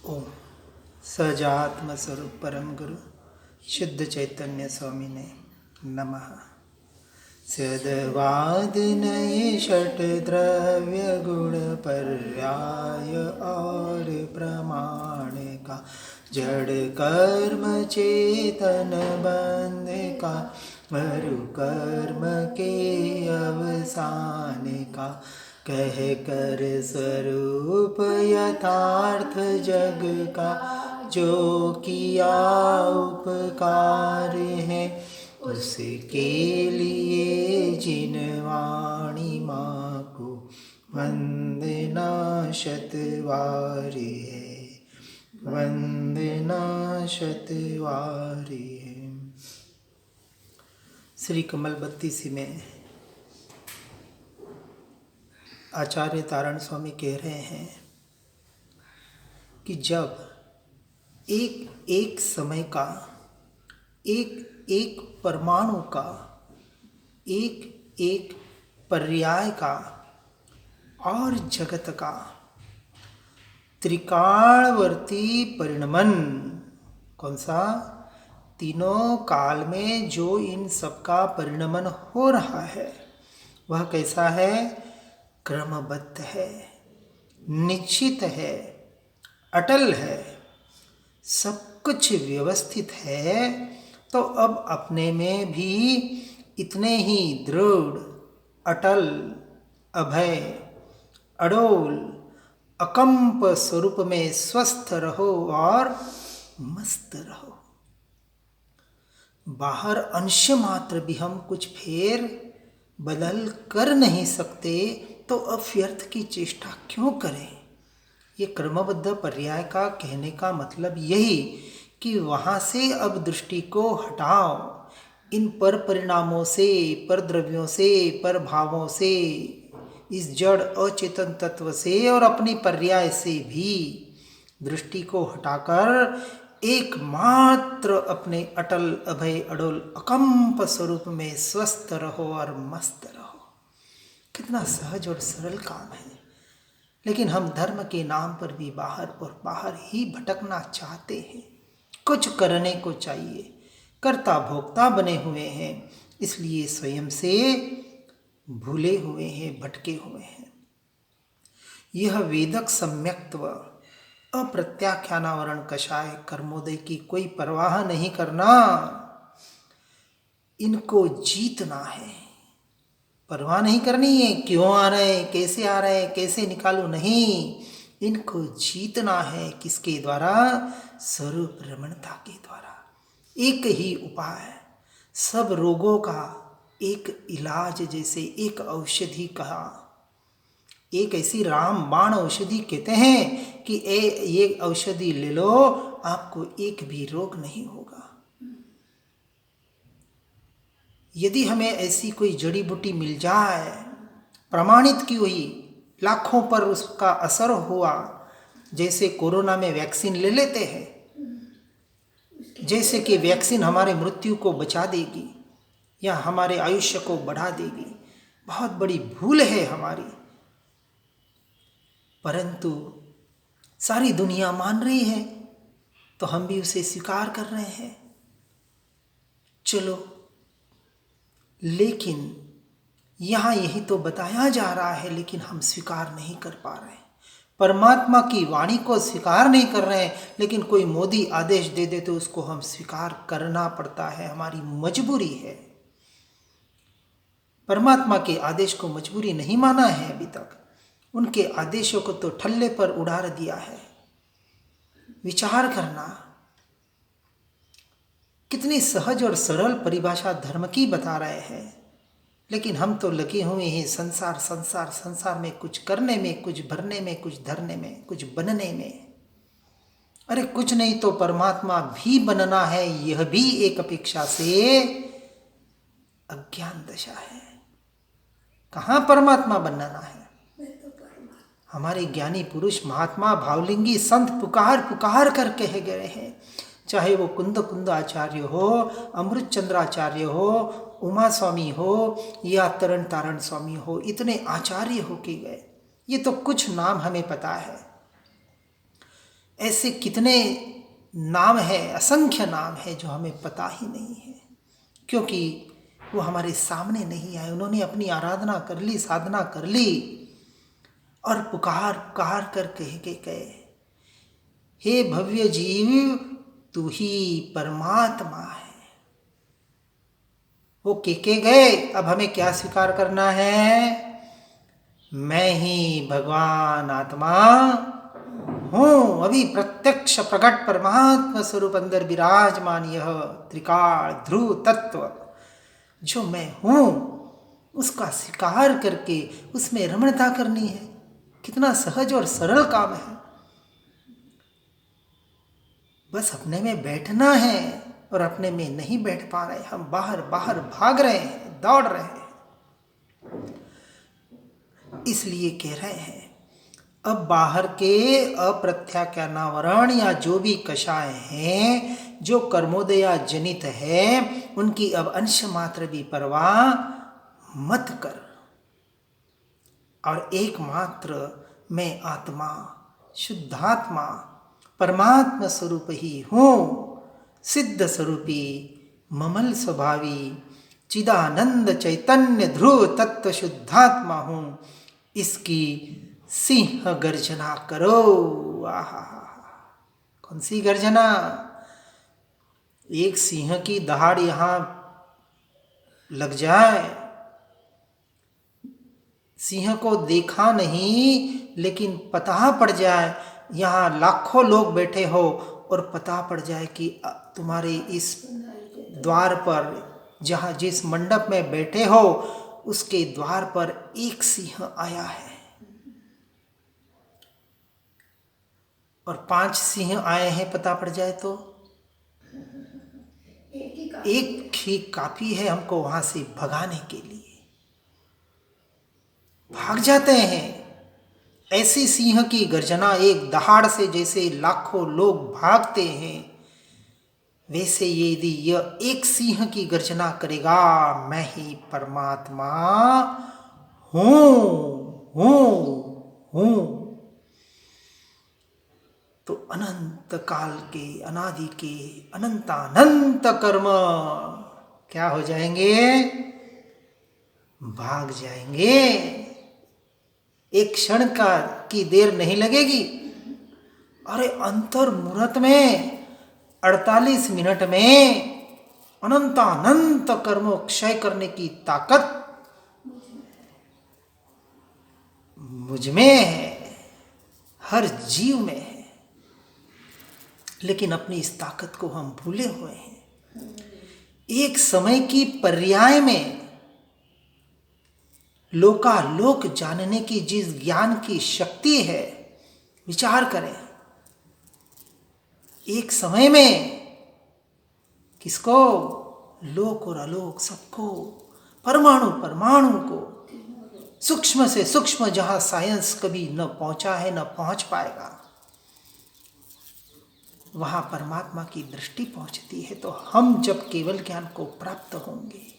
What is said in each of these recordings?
ओम सजात्म स्वरूप परम गुरु शुद्ध चैतन्य स्वामी ने नमः। सदवाद नये षट द्रव्य गुण पर्याय और प्रमाण का जड़ कर्म चेतन बंध का मरु कर्म के अवसान का कह कर स्वरूप यथार्थ जग का जो किया उपकार है उसके लिए जिन वाणी माँ को वंदना शतवारी है, वंदना शतवारी है। श्री कमल 32 में आचार्य तारण स्वामी कह रहे हैं कि जब एक एक समय का एक एक परमाणु का एक एक पर्याय का और जगत का त्रिकालवर्ती परिणमन, कौन सा? तीनों काल में जो इन सबका परिणमन हो रहा है वह कैसा है? क्रमबद्ध है, निश्चित है, अटल है, सब कुछ व्यवस्थित है। तो अब अपने में भी इतने ही दृढ़, अटल, अभय, अडोल, अकंप स्वरूप में स्वस्थ रहो और मस्त रहो। बाहर अंश मात्र भी हम कुछ फेर बदल कर नहीं सकते तो अब व्यर्थ की चेष्टा क्यों करें? ये क्रमबद्ध पर्याय का कहने का मतलब यही कि वहाँ से अब दृष्टि को हटाओ, इन पर परिणामों से, पर द्रव्यों से, पर भावों से, इस जड़ अचेतन तत्व से और अपनी पर्याय से भी दृष्टि को हटाकर एकमात्र अपने अटल, अभय, अडोल, अकंप स्वरूप में स्वस्थ रहो और मस्त रहो। कितना सहज और सरल काम है, लेकिन हम धर्म के नाम पर भी बाहर और बाहर ही भटकना चाहते हैं। कुछ करने को चाहिए, कर्ता भोक्ता बने हुए हैं, इसलिए स्वयं से भूले हुए हैं, भटके हुए हैं। यह वेदक सम्यक्त्व, अप्रत्याख्यानावरण कषाय, कर्मोदय की कोई परवाह नहीं करना, इनको जीतना है। परवाह नहीं करनी है क्यों आ रहे हैं, कैसे आ रहे हैं, कैसे निकालू, नहीं, इनको जीतना है। किसके द्वारा? स्वरूप रमणता के द्वारा। एक ही उपाय, सब रोगों का एक इलाज, जैसे एक औषधि कहा, एक ऐसी रामबाण औषधि कहते हैं कि ये औषधि ले लो, आपको एक भी रोग नहीं होगा। यदि हमें ऐसी कोई जड़ी बूटी मिल जाए, प्रमाणित की हुई, लाखों पर उसका असर हुआ, जैसे कोरोना में वैक्सीन ले लेते हैं, जैसे कि वैक्सीन हमारे मृत्यु को बचा देगी या हमारे आयुष्य को बढ़ा देगी, बहुत बड़ी भूल है हमारी। परंतु सारी दुनिया मान रही है तो हम भी उसे स्वीकार कर रहे हैं। चलो, लेकिन यहाँ यही तो बताया जा रहा है, लेकिन हम स्वीकार नहीं कर पा रहे हैं। परमात्मा की वाणी को स्वीकार नहीं कर रहे हैं, लेकिन कोई मोदी आदेश दे दे तो उसको हम स्वीकार करना पड़ता है, हमारी मजबूरी है। परमात्मा के आदेश को मजबूरी नहीं माना है अभी तक, उनके आदेशों को तो ठल्ले पर उड़ार दिया है। विचार करना, कितनी सहज और सरल परिभाषा धर्म की बता रहे हैं, लेकिन हम तो लगे हुए हैं संसार संसार संसार में, कुछ करने में, कुछ भरने में, कुछ धरने में, कुछ बनने में। अरे कुछ नहीं तो परमात्मा भी बनना है, यह भी एक अपेक्षा से अज्ञान दशा है। कहाँ परमात्मा बनना है? हमारे ज्ञानी पुरुष, महात्मा, भावलिंगी संत पुकार पुकार कर कहे गए हैं, चाहे वो कुंद कुंद आचार्य हो, अमृत चंद्राचार्य हो, उमा स्वामी हो या तरण तारण स्वामी हो, इतने आचार्य हो के गए। ये तो कुछ नाम हमें पता है। ऐसे कितने नाम है, असंख्य नाम है जो हमें पता ही नहीं है, क्योंकि वो हमारे सामने नहीं आए। उन्होंने अपनी आराधना कर ली, साधना कर ली और पुकार पुकार कर कह के गए, हे भव्य जीव तू ही परमात्मा है। वो के गए। अब हमें क्या स्वीकार करना है? मैं ही भगवान आत्मा हूं। अभी प्रत्यक्ष प्रकट परमात्मा स्वरूप अंदर विराजमान यह त्रिकाल ध्रुव तत्व जो मैं हूं, उसका स्वीकार करके उसमें रमणता करनी है। कितना सहज और सरल काम है। बस अपने में बैठना है और अपने में नहीं बैठ पा रहे, हम बाहर बाहर भाग रहे हैं, दौड़ रहे हैं। इसलिए कह रहे हैं अब बाहर के अप्रत्याख्यानावरण या जो भी कषाय हैं, जो कर्मोदया जनित है, उनकी अब अंश मात्र भी परवाह मत कर। और एकमात्र मैं आत्मा, शुद्धात्मा, परमात्मा स्वरूप ही हूँ। सिद्ध स्वरूपी, ममल स्वभावी, चिदानंद चैतन्य ध्रुव तत्व शुद्धात्मा हूँ। इसकी सिंह गर्जना करो। आहा, कौन सी गर्जना? एक सिंह की दहाड़ यहां लग जाए, सिंह को देखा नहीं लेकिन पता पड़ जाए, यहाँ लाखों लोग बैठे हो और पता पड़ जाए कि तुम्हारे इस द्वार पर, जहाँ जिस मंडप में बैठे हो उसके द्वार पर एक सिंह आया है और 5 सिंह आए हैं, पता पड़ जाए तो एक ही काफी है हमको वहां से भगाने के लिए। भाग जाते हैं। ऐसी सिंह की गर्जना एक दहाड़ से जैसे लाखों लोग भागते हैं, वैसे यदि यह एक सिंह की गर्जना करेगा, मैं ही परमात्मा हूं, तो अनंत काल के, अनादि के अनंतानंत कर्म क्या हो जाएंगे? भाग जाएंगे। एक क्षण की देर नहीं लगेगी। अरे अंतर मुहूर्त में 48 मिनट में अनंतानंत कर्मों क्षय करने की ताकत मुझ में है, हर जीव में है। लेकिन अपनी इस ताकत को हम भूले हुए हैं। एक समय की पर्याय में लोकालोक जानने की जिस ज्ञान की शक्ति है, विचार करें। एक समय में किसको? लोक और अलोक सबको, परमाणु परमाणु को, सूक्ष्म से सूक्ष्म जहां साइंस कभी न पहुंचा है न पहुंच पाएगा, वहां परमात्मा की दृष्टि पहुंचती है। तो हम जब केवल ज्ञान को प्राप्त होंगे,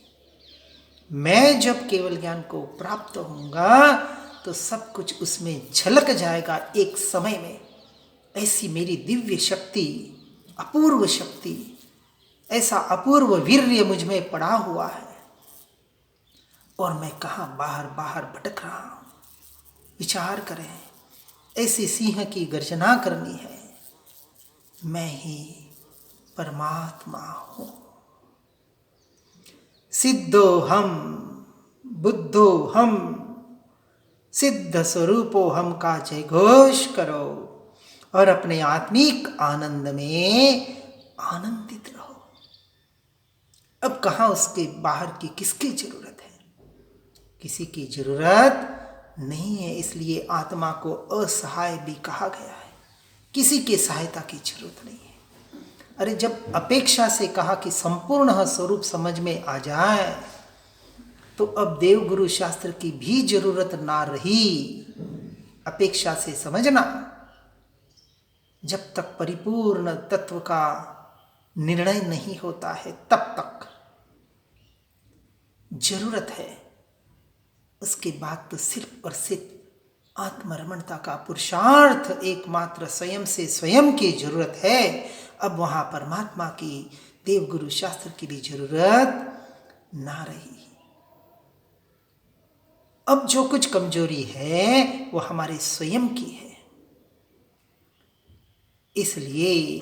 मैं जब केवल ज्ञान को प्राप्त होऊंगा, तो सब कुछ उसमें झलक जाएगा एक समय में। ऐसी मेरी दिव्य शक्ति, अपूर्व शक्ति, ऐसा अपूर्व वीर्य मुझ में पड़ा हुआ है और मैं कहाँ बाहर बाहर भटक रहा हूं। विचार करें, ऐसी सिंह की गर्जना करनी है, मैं ही परमात्मा हूं। सिद्धो हम बुद्धो हम, सिद्ध स्वरूपो हम का जय घोष करो और अपने आत्मिक आनंद में आनंदित रहो। अब कहाँ उसके बाहर की किसकी जरूरत है? किसी की जरूरत नहीं है। इसलिए आत्मा को असहाय भी कहा गया है। किसी की सहायता की जरूरत नहीं है। अरे जब अपेक्षा से कहा कि संपूर्ण स्वरूप समझ में आ जाए, तो अब देव गुरु शास्त्र की भी जरूरत ना रही। अपेक्षा से समझना, जब तक परिपूर्ण तत्व का निर्णय नहीं होता है तब तक जरूरत है। उसके बाद तो सिर्फ और सिर्फ आत्मरमणता का पुरुषार्थ एकमात्र स्वयं से स्वयं की जरूरत है। अब वहां परमात्मा की, देवगुरु शास्त्र की भी जरूरत ना रही। अब जो कुछ कमजोरी है वो हमारे स्वयं की है। इसलिए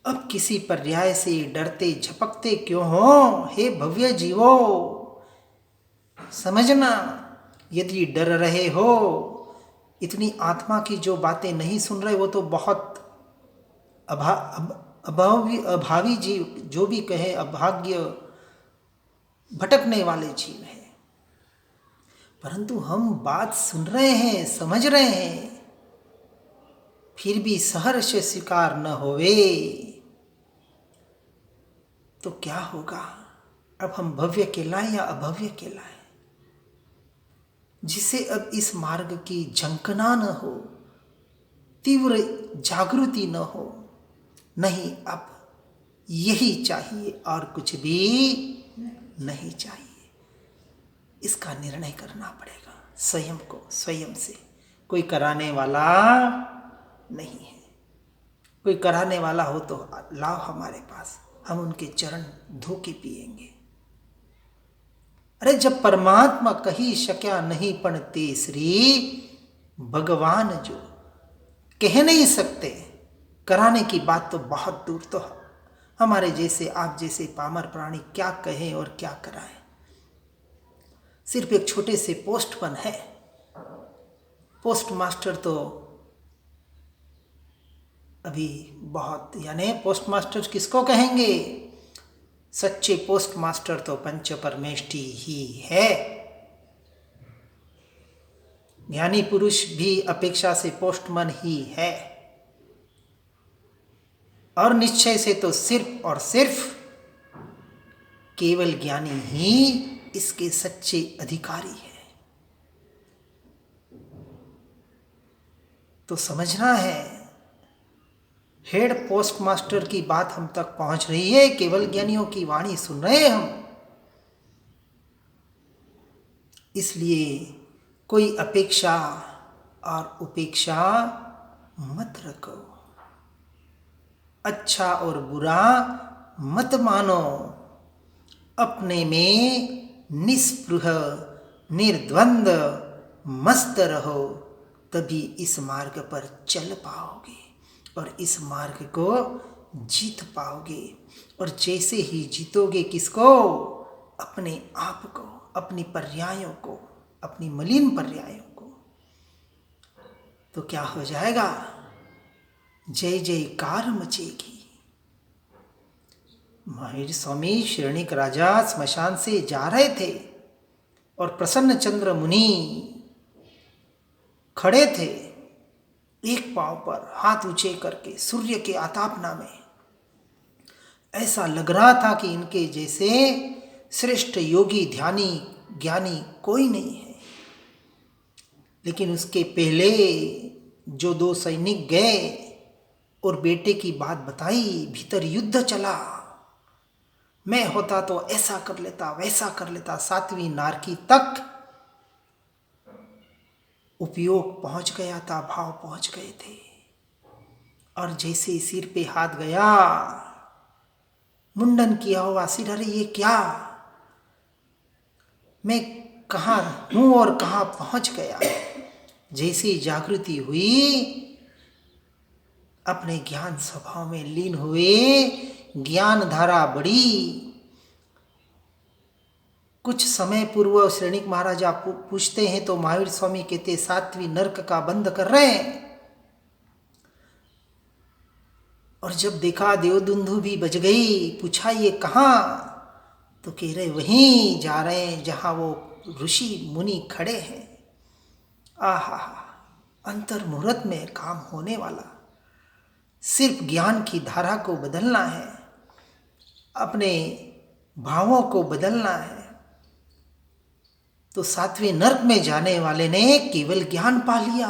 अब किसी पर्याय से डरते झपकते क्यों हो हे भव्य जीवो। समझना, यदि डर रहे हो, इतनी आत्मा की जो बातें नहीं सुन रहे, वो तो बहुत अभावी जीव, जो भी कहे अभाग्य, भटकने वाले जीव है। परंतु हम बात सुन रहे हैं, समझ रहे हैं, फिर भी सहर्ष स्वीकार न होवे तो क्या होगा? अब हम भव्य कहलाएं या अभव्य कहलाएं? जिसे अब इस मार्ग की झंकना न हो, तीव्र जागृति न हो, नहीं अब यही चाहिए और कुछ भी नहीं चाहिए। इसका निर्णय करना पड़ेगा स्वयं को, स्वयं से। कोई कराने वाला नहीं है। कोई कराने वाला हो तो लाओ हमारे पास, हम उनके चरण धो के पिएंगे। अरे जब परमात्मा कही शक्या नहीं पण तेसरी, भगवान जो कह नहीं सकते, कराने की बात तो बहुत दूर। तो हमारे जैसे, आप जैसे पामर प्राणी क्या कहें और क्या कराएं। सिर्फ एक छोटे से पोस्टमैन है, पोस्ट मास्टर तो अभी बहुत, यानी पोस्ट मास्टर किसको कहेंगे? सच्चे पोस्ट मास्टर तो पंच परमेष्ठी ही है। ज्ञानी पुरुष भी अपेक्षा से पोस्टमैन ही है, और निश्चय से तो सिर्फ और सिर्फ केवल ज्ञानी ही इसके सच्चे अधिकारी है। तो समझना है, हेड पोस्ट मास्टर की बात हम तक पहुंच रही है, केवल ज्ञानियों की वाणी सुन रहे हैं हम। इसलिए कोई अपेक्षा और उपेक्षा मत रखो, अच्छा और बुरा मत मानो, अपने में निस्पृह निर्द्वंद मस्त रहो, तभी इस मार्ग पर चल पाओगे और इस मार्ग को जीत पाओगे। और जैसे ही जीतोगे किसको? अपने आप को, अपनी पर्यायों को, अपनी मलिन पर्यायों को, तो क्या हो जाएगा? जय जयकार मचेगी। महावीर स्वामी श्रेणिक राजा स्मशान से जा रहे थे और प्रसन्न चंद्र मुनि खड़े थे, एक पांव पर हाथ ऊंचे करके सूर्य के आतापना में। ऐसा लग रहा था कि इनके जैसे श्रेष्ठ योगी, ध्यानी, ज्ञानी कोई नहीं है। लेकिन उसके पहले जो दो सैनिक गए और बेटे की बात बताई, भीतर युद्ध चला। मैं होता तो ऐसा कर लेता, वैसा कर लेता। 7वीं नारकी तक उपयोग पहुंच गया था, भाव पहुंच गए थे। और जैसे सिर पे हाथ गया, मुंडन किया हुआ सिर, अरे ये क्या, मैं कहाँ हूं और कहाँ पहुंच गया। जैसी जागृति हुई, अपने ज्ञान स्वभाव में लीन हुए, ज्ञान धारा बढ़ी। कुछ समय पूर्व श्रेणिक महाराजा पूछते हैं तो महावीर स्वामी कहते 7वीं नरक का बंद कर रहे हैं। और जब देखा देवदुंदु भी बज गई, पूछा ये कहाँ, तो कह रहे वहीं जा रहे हैं जहां वो ऋषि मुनि खड़े हैं। आहा, अंतर मुहूर्त में काम होने वाला। सिर्फ ज्ञान की धारा को बदलना है, अपने भावों को बदलना है। तो 7वें नरक में जाने वाले ने केवल ज्ञान पा लिया।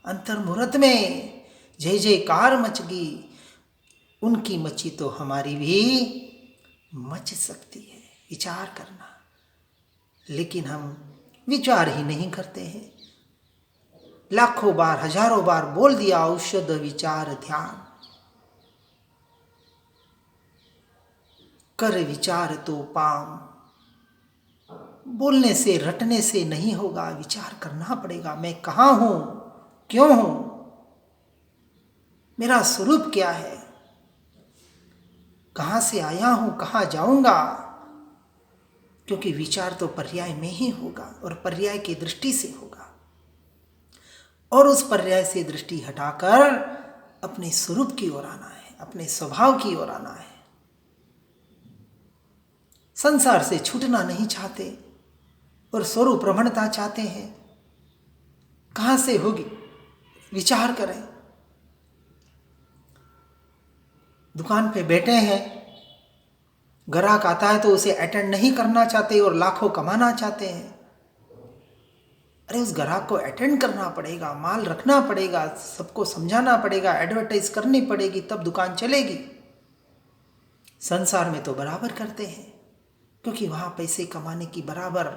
अंतर मुहूर्त में जय जयकार मच गई। उनकी मची तो हमारी भी मच सकती है। विचार करना, लेकिन हम विचार ही नहीं करते हैं। लाखों बार हजारों बार बोल दिया औषध विचार ध्यान, कर विचार तो पाम। बोलने से रटने से नहीं होगा, विचार करना पड़ेगा। मैं कहाँ हूं, क्यों हूं, मेरा स्वरूप क्या है, कहां से आया हूं, कहां जाऊंगा। क्योंकि विचार तो पर्याय में ही होगा और पर्याय की दृष्टि से होगा, और उस पर्याय से दृष्टि हटाकर अपने स्वरूप की ओर आना है, अपने स्वभाव की ओर आना है। संसार से छूटना नहीं चाहते और स्वरूप प्रवणता चाहते हैं। कहां से होगी, विचार करें। दुकान पे बैठे हैं, ग्राहक आता है तो उसे अटेंड नहीं करना चाहते और लाखों कमाना चाहते हैं। अरे उस ग्राहक को अटेंड करना पड़ेगा, माल रखना पड़ेगा, सबको समझाना पड़ेगा, एडवर्टाइज करनी पड़ेगी, तब दुकान चलेगी। संसार में तो बराबर करते हैं, क्योंकि वहां पैसे कमाने की बराबर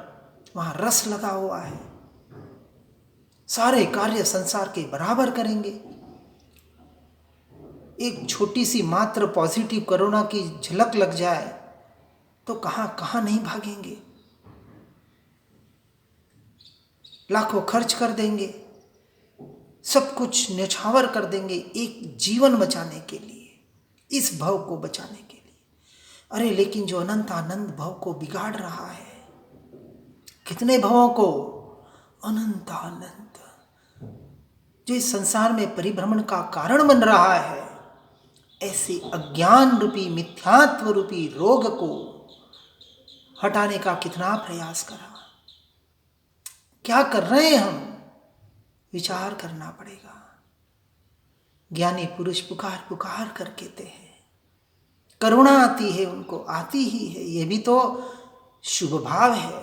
वहां रस लगा हुआ है। सारे कार्य संसार के बराबर करेंगे। एक छोटी सी मात्र पॉजिटिव कोरोना की झलक लग जाए तो कहां कहां नहीं भागेंगे, लाखों खर्च कर देंगे, सब कुछ न्यौछावर कर देंगे एक जीवन बचाने के लिए, इस भव को बचाने के लिए। अरे लेकिन जो अनंत आनंद भव को बिगाड़ रहा है, कितने भवों को, अनंत आनंद, जो इस संसार में परिभ्रमण का कारण बन रहा है, ऐसे अज्ञान रूपी मिथ्यात्व रूपी रोग को हटाने का कितना प्रयास करा। क्या कर रहे हैं हम, विचार करना पड़ेगा। ज्ञानी पुरुष पुकार पुकार कर कहते हैं, करुणा आती है उनको, आती ही है, ये भी तो शुभ भाव है।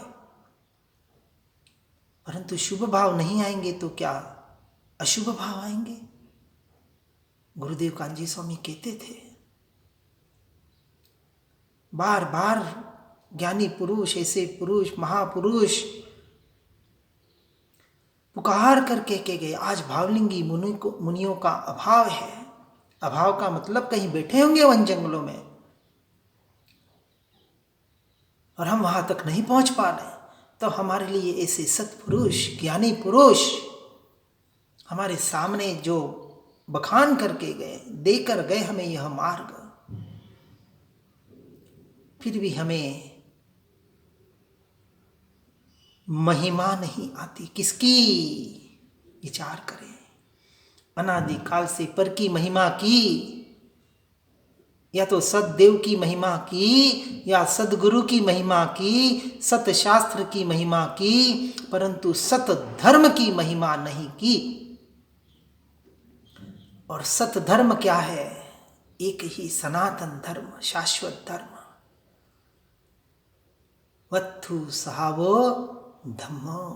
परंतु शुभ भाव नहीं आएंगे तो क्या अशुभ भाव आएंगे। गुरुदेव कांजी स्वामी कहते थे, बार बार ज्ञानी पुरुष, ऐसे पुरुष, महापुरुष पुकार करके कह गए, आज भावलिंगी मुनियों का अभाव है। अभाव का मतलब कहीं बैठे होंगे वन जंगलों में और हम वहां तक नहीं पहुंच पा रहे, तो हमारे लिए ऐसे सत्पुरुष, ज्ञानी पुरुष हमारे सामने जो बखान करके गए, देकर गए हमें यह मार्ग, फिर भी हमें महिमा नहीं आती। किसकी, विचार करें। अनादिकाल से पर की महिमा की, या तो सतदेव की महिमा की, या सदगुरु की महिमा की, सत शास्त्र की महिमा की, परंतु सत धर्म की महिमा नहीं की। और सत धर्म क्या है, एक ही सनातन धर्म, शाश्वत धर्म, वत्थु सहावो धम्मो।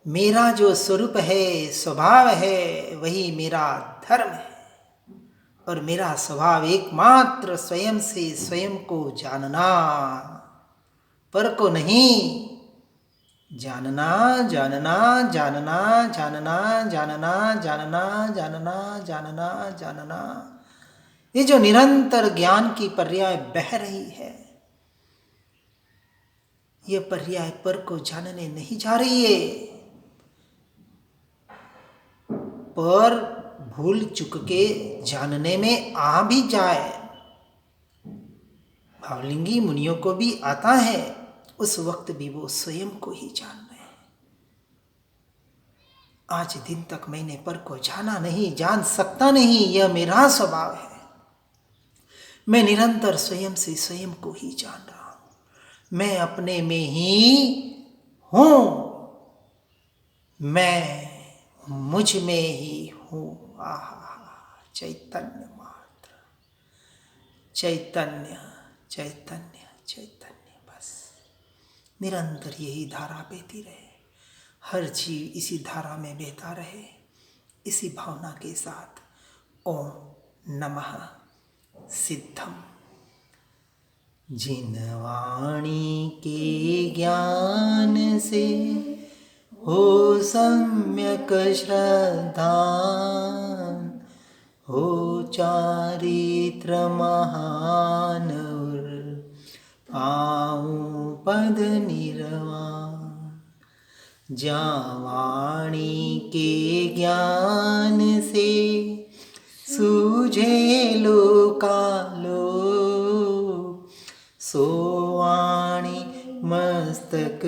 मेरा जो स्वरूप है, स्वभाव है, वही मेरा धर्म है। और मेरा स्वभाव एकमात्र स्वयं से स्वयं को जानना, पर को नहीं। जानना जानना जानना जानना जानना जानना जानना जानना जानना, ये जो निरंतर ज्ञान की पर्याय बह रही है, ये पर्याय पर को जानने नहीं जा रही है। पर भूल चुक के जानने में आ भी जाए, भावलिंगी मुनियों को भी आता है, उस वक्त भी वो स्वयं को ही जान रहे हैं। आज दिन तक मैंने पर को जाना नहीं, जान सकता नहीं, यह मेरा स्वभाव है। मैं निरंतर स्वयं से स्वयं को ही जान रहा हूं। मैं अपने में ही हूं, मैं मुझ में ही हूं। आहा, चैतन्य मात्र, चैतन्य चैतन्य चैतन्य, बस निरंतर यही धारा बहती रहे। हर जीव इसी धारा में बहता रहे, इसी भावना के साथ। ओम नमः सिद्धम। जिन वाणी के ज्ञान से हो सम्यक श्रद्धा, हो चारित्र महान, पाऊं पद निर्वाण। जहाँ वाणी के ज्ञान से सूझे लोकालो, सो वाणी मस्तक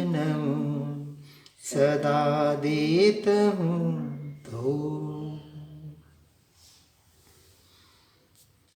नमो सदा देत हूँ तो।